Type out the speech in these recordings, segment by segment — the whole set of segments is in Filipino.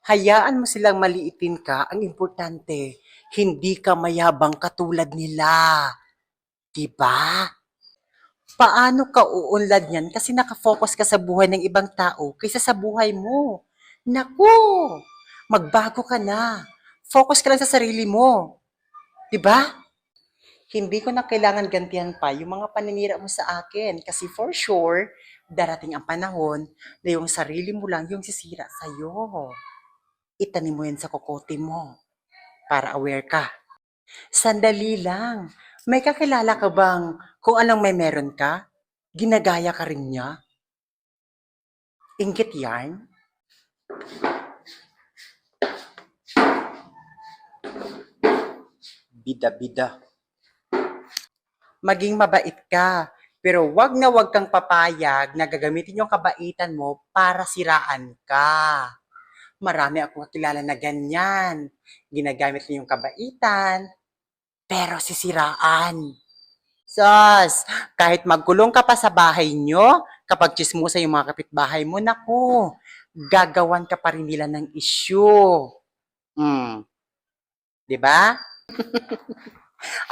Hayaan mo silang maliitin ka, ang importante, hindi ka mayabang katulad nila. 'Di ba? Paano ka uunlad niyan kasi nakafocus ka sa buhay ng ibang tao kaysa sa buhay mo? Naku! Magbago ka na. Focus ka lang sa sarili mo. 'Di ba? Hindi ko na kailangan gantihan pa yung mga paninira mo sa akin kasi for sure, darating ang panahon na yung sarili mo lang yung sisira sa'yo. Itanim mo yan sa kokote mo para aware ka. Sandali lang. May kakilala ka bang kung anong may meron ka? Ginagaya ka rin niya? Inggit yarn? Bida-bida. Maging mabait ka. Pero wag na wag kang papayag na gagamitin yung kabaitan mo para siraan ka. Marami akong kakilala na ganyan. Ginagamit niya yung kabaitan, pero sisiraan. Sus, kahit magkulong ka pa sa bahay nyo, kapag chismosa yung mga kapitbahay mo, naku, gagawan ka pa rin nila ng issue. Hmm, di ba?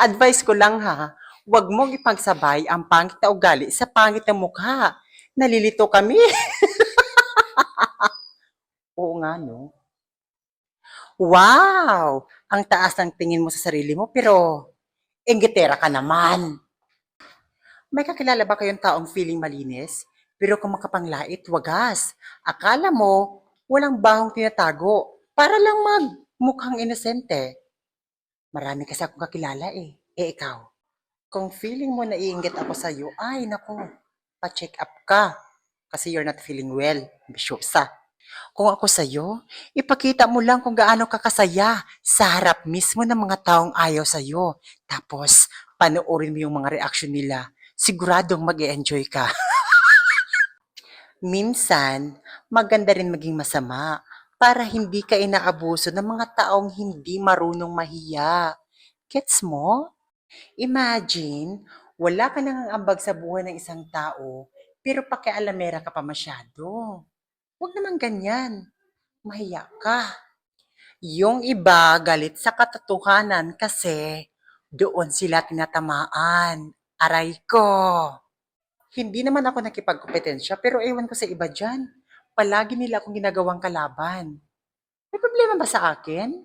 Advice ko lang ha, huwag mong ipagsabay ang pangit na ugali sa pangit na mukha. Nalilito kami. Oo nga, no? Wow! Ang taas ng tingin mo sa sarili mo, pero inggitera ka naman. May kakilala ba kayong taong feeling malinis, pero kung makapanglait, wagas? Akala mo, walang bahong tinatago, para lang magmukhang inosente. Marami kasi akong kakilala eh. Eh ikaw, kung feeling mo naiinggit ako sa'yo, ay nako, pa-check up ka. Kasi you're not feeling well, bisyosa. Kung ako sa'yo, ipakita mo lang kung gaano ka kasaya sa harap mismo ng mga taong ayaw sa'yo. Tapos, panoorin mo yung mga reaksyon nila. Siguradong mag-e-enjoy ka. Minsan, maganda rin maging masama para hindi ka inaabuso ng mga taong hindi marunong mahiya. Gets mo? Imagine, wala ka nang ambag sa buhay ng isang tao, pero pakialamera ka pa masyado. Huwag naman ganyan. Mahiya ka. Yung iba galit sa katotohanan kasi doon sila tinatamaan. Aray ko. Hindi naman ako nakipagkompetensya pero ewan ko sa iba dyan. Palagi nila akong ginagawang kalaban. May problema ba sa akin?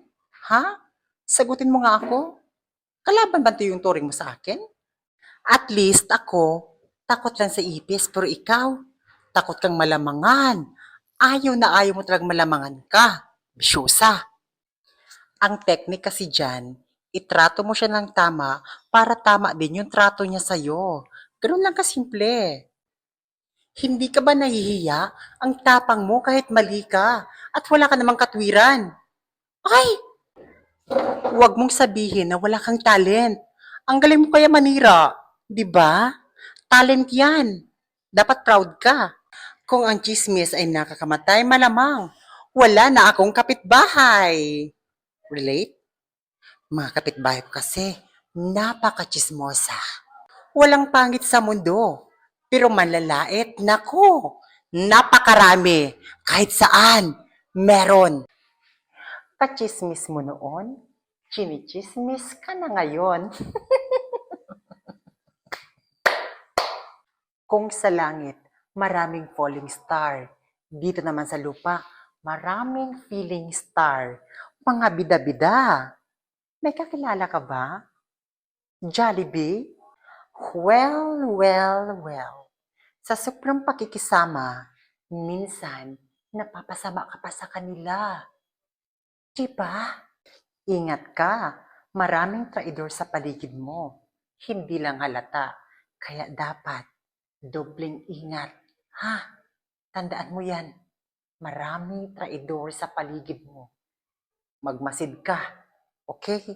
Ha? Sagutin mo nga ako. Kalaban ba ito yung turing mo sa akin? At least ako, takot lang sa ipis pero ikaw, takot kang malamangan. Ayaw na ayaw mo talagang malamangan ka. Bisyosa. Ang technique kasi dyan, itrato mo siya ng tama para tama din yung trato niya sa'yo. Ganun lang kasimple. Hindi ka ba nahihiya? Ang tapang mo kahit mali ka at wala ka namang katwiran. Ay, huwag mong sabihin na wala kang talent. Ang galing mo kaya manira, 'di ba? Talent 'yan. Dapat proud ka. Kung ang chismis ay nakakamatay, malamang wala na akong kapitbahay. Relate? Mga kapitbahay ko kasi, napaka-chismosa. Walang pangit sa mundo. Pero manlalait, nako, napakarami. Kahit saan, meron. Kachismis mo noon, chinichismis ka na ngayon. Kung sa langit, maraming falling star. Dito naman sa lupa, maraming feeling star. Mga bida-bida. May kakilala ka ba? Jollibee? Well, well, well. Sa sobrang pakikisama, minsan napapasama ka pa sa kanila. Diba? Ingat ka. Maraming traidor sa paligid mo. Hindi lang halata. Kaya dapat dobling ingat. Ha? Tandaan mo yan. Maraming traidor sa paligid mo. Magmasid ka. Okay?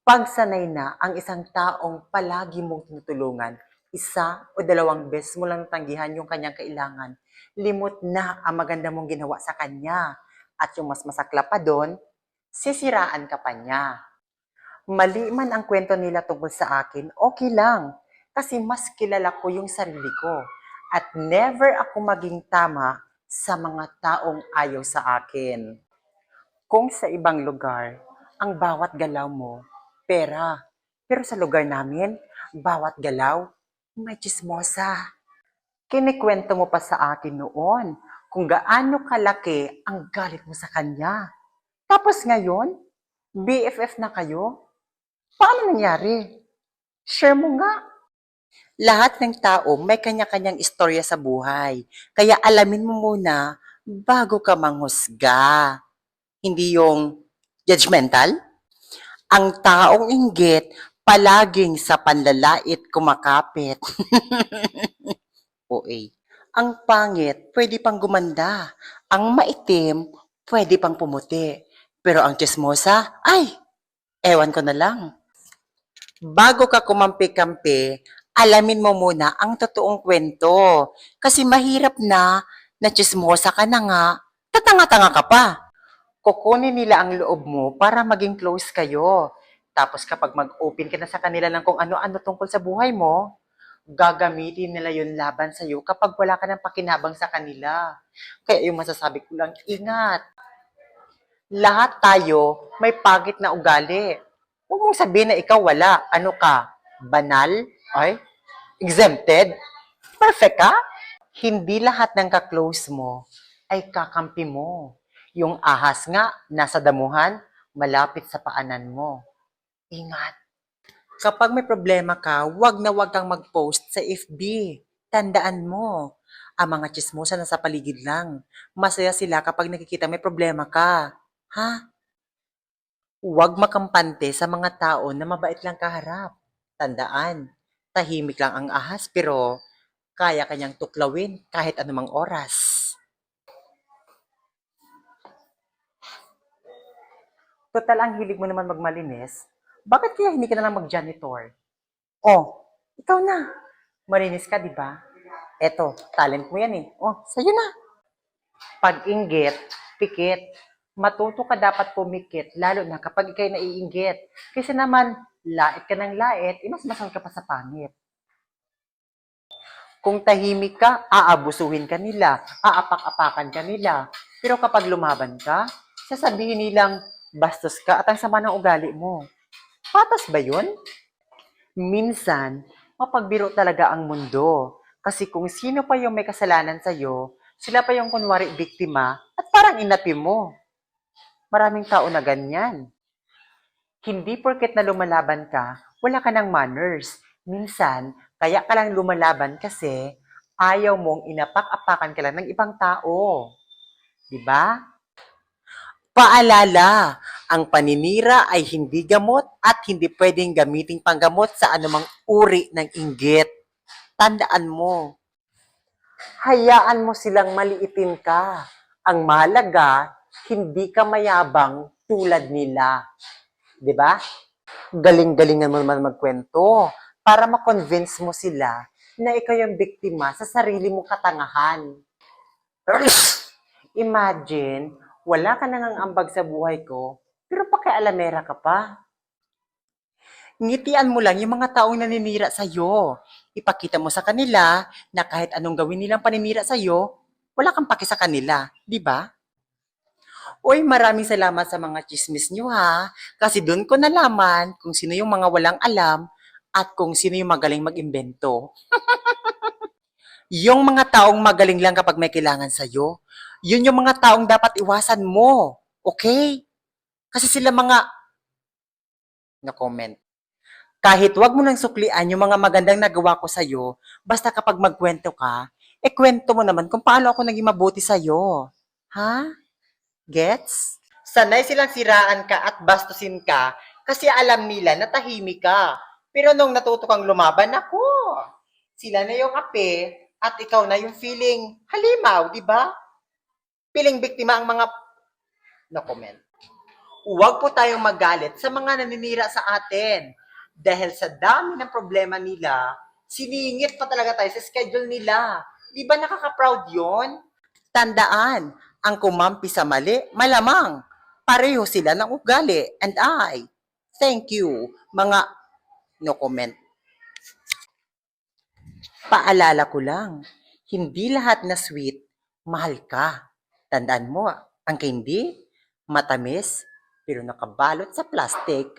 Pag sanay na ang isang taong palagi mong tinutulungan, isa o dalawang beses mo lang tanggihan yung kanyang kailangan, limot na ang maganda mong ginawa sa kanya. At yung mas masakla pa doon, sisiraan ka pa niya. Mali man ang kwento nila tungkol sa akin, okay lang. Kasi mas kilala ko yung sarili ko. At never ako maging tama sa mga taong ayaw sa akin. Kung sa ibang lugar, ang bawat galaw mo, pera. Pero sa lugar namin, bawat galaw, may chismosa. Kinikwento mo pa sa akin noon kung gaano kalaki ang galit mo sa kanya. Tapos ngayon, BFF na kayo? Paano nangyari? Share mo nga. Lahat ng tao may kanya-kanyang istorya sa buhay. Kaya alamin mo muna bago ka manghusga. Hindi yung judgmental. Ang taong inggit palaging sa panlalait kumakapit. OA. Ang pangit pwede pang gumanda. Ang maitim pwede pang pumuti. Pero ang chismosa, ay, ewan ko na lang. Bago ka kumampi-kampi, alamin mo muna ang totoong kwento. Kasi mahirap na chismosa ka na nga, tatanga-tanga ka pa. Kukunin nila ang loob mo para maging close kayo. Tapos kapag mag-open ka na sa kanila ng kung ano-ano tungkol sa buhay mo, gagamitin nila yun laban sa'yo kapag wala ka ng pakinabang sa kanila. Kaya yung masasabi ko lang, ingat. Lahat tayo may pagit na ugali. Huwag mong sabihin na ikaw wala. Ano ka? Banal? Ay? Exempted? Perfect ka? Hindi lahat ng ka-close mo ay kakampi mo. Yung ahas nga, nasa damuhan, malapit sa paanan mo. Ingat. Kapag may problema ka, wag kang mag-post sa FB. Tandaan mo, ang mga chismosa na sa paligid lang. Masaya sila kapag nakikita may problema ka. Ha? Huwag makampante sa mga tao na mabait lang kaharap. Tandaan, tahimik lang ang ahas pero kaya kanyang tuklawin kahit anumang oras. Total ang hilig mo naman magmalinis, bakit kaya hindi ka na lang mag-janitor? Oh, ikaw na. Marinis ka, di ba? Eto, talent mo yan eh. Oh, sa'yo na. Pag-inggit, pikit. Matuto ka dapat pumikit, lalo na kapag ikay naiinggit. Kasi naman, lait ka ng lait, mas masal ka pa sa pangit. Kung tahimik ka, aabusuhin ka nila, aapak-apakan ka nila. Pero kapag lumaban ka, sasabihin nilang, bastos ka at ang sama ng ugali mo. Patas ba yun? Minsan, mapagbiro talaga ang mundo. Kasi kung sino pa yung may kasalanan sa'yo, sila pa yung kunwari biktima at parang inapi mo. Maraming tao na ganyan. Hindi porket na lumalaban ka, wala ka ng manners. Minsan, kaya ka lang lumalaban kasi ayaw mong inapak-apakan ka lang ng ibang tao. 'Di ba? Paalala, ang paninira ay hindi gamot at hindi pwedeng gamiting panggamot sa anumang uri ng inggit. Tandaan mo, hayaan mo silang maliitin ka. Ang mahalaga, hindi ka mayabang tulad nila. 'Di ba? Galing-galingan mo naman magkwento para ma-convince mo sila na ikaw yung biktima sa sarili mong katangahan. Imagine, wala ka nang ambag sa buhay ko, pero pakialamera ka pa. Ngitian mo lang yung mga taong naninira sa'yo. Ipakita mo sa kanila na kahit anong gawin nilang paninira sa'yo, wala kang paki sa kanila, di ba? Uy, maraming salamat sa mga chismis nyo ha. Kasi doon ko nalaman kung sino yung mga walang alam at kung sino yung magaling mag-imbento. Yung mga taong magaling lang kapag may kailangan sa'yo, yun yung mga taong dapat iwasan mo. Okay? Kasi sila mga na-comment. Kahit wag mo nang suklian yung mga magandang nagawa ko sa'yo, basta kapag magkwento ka, kwento mo naman kung paano ako naging mabuti sa'yo. Ha? Gets? Sanay silang siraan ka at bastusin ka kasi alam nila na tahimik ka. Pero nung natuto kang lumaban, ako, sila na yung ape at ikaw na yung feeling halimaw, di ba? Feeling biktima ang mga no comment. Huwag po tayong magalit sa mga naninira sa atin. Dahil sa dami ng problema nila, siningit pa talaga tayo sa schedule nila. Di ba nakaka-proud yon? Tandaan, ang kumampi sa mali, malamang. Pareho sila ng ugali. And I, thank you, mga no comment. Paalala ko lang, hindi lahat na sweet, mahal ka. Tandaan mo, ang candy, Matamis, pero nakabalot sa plastic.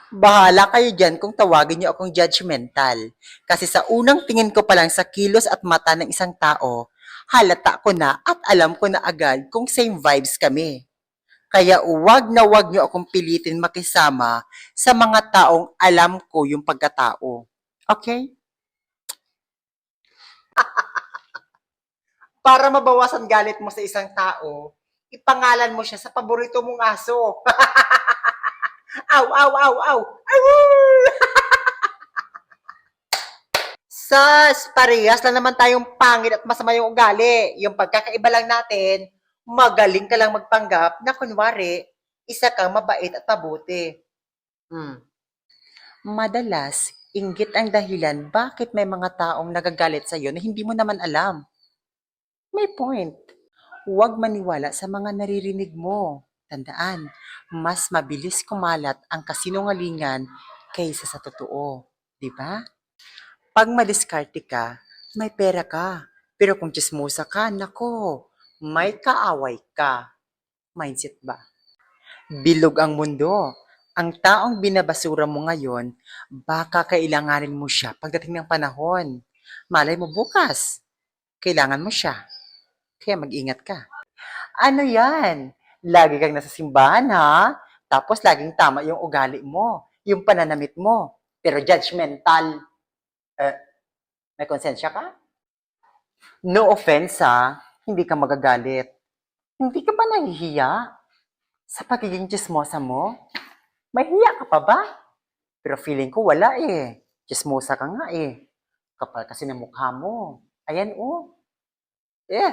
Bahala kayo dyan kung tawagin niyo akong judgmental. Kasi sa unang tingin ko pa lang sa kilos at mata ng isang tao, halata ko na at alam ko na agad kung same vibes kami. Kaya huwag na huwag niyo akong pilitin makisama sa mga taong alam ko yung pagkatao. Okay? Para mabawasan galit mo sa isang tao, ipangalan mo siya sa paborito mong aso. Aw, aw, aw, aw! Awoo! Sas, parehas lang naman tayong pangit at masama yung ugali. Yung pagkakaiba lang natin, magaling ka lang magpanggap na kunwari, isa kang mabait at mabuti. Hmm. Madalas, inggit ang dahilan bakit may mga taong nagagalit sa'yo na hindi mo naman alam. May point. Huwag maniwala sa mga naririnig mo. Tandaan, mas mabilis kumalat ang kasinungalingan kaysa sa totoo. Di ba? Pag madiskarte ka, may pera ka. Pero kung tsismosa ka, nako, may kaaway ka. Mindset ba? Bilog ang mundo. Ang taong binabasura mo ngayon, baka kailanganin mo siya pagdating ng panahon. Malay mo bukas, kailangan mo siya. Kaya mag-ingat ka. Ano yan? Lagi kang nasa simbahan ha? Tapos laging tama yung ugali mo, yung pananamit mo. Pero judgmental. Eh, may konsensya ka? No offense ha, hindi ka magagalit. Hindi ka ba nahihiya sa pagiging chismosa mo? May hiya ka pa ba? Pero feeling ko wala eh. Chismosa ka nga eh. Kapal kasi ng mukha mo. Ayan oh. Eh.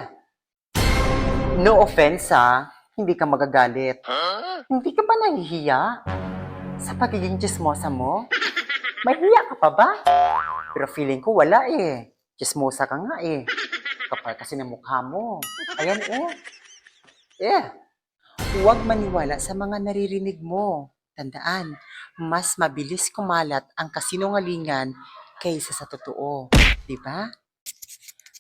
No offense ha, hindi ka magagalit. Hindi ka ba nahihiya sa pagiging chismosa mo? May hiya ka pa ba? Pero feeling ko wala eh. Chismosa ka nga eh. Kapal kasi ng mukha mo. Ayan oh. Eh. Huwag maniwala sa mga naririnig mo. Tandaan, mas mabilis kumalat ang kasinungalingan kaysa sa totoo. Di ba?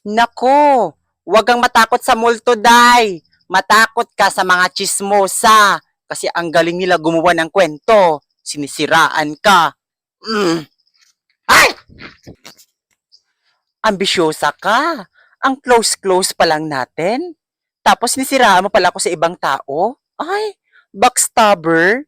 Nako, huwag kang matakot sa multo, Day. Matakot ka sa mga chismosa. Kasi ang galing nila gumawa ng kwento. Sinisiraan ka. Ay! Ambisyosa ka. Ang close-close pa lang natin. Tapos sinisiraan mo pala ako sa ibang tao. Ay, backstabber.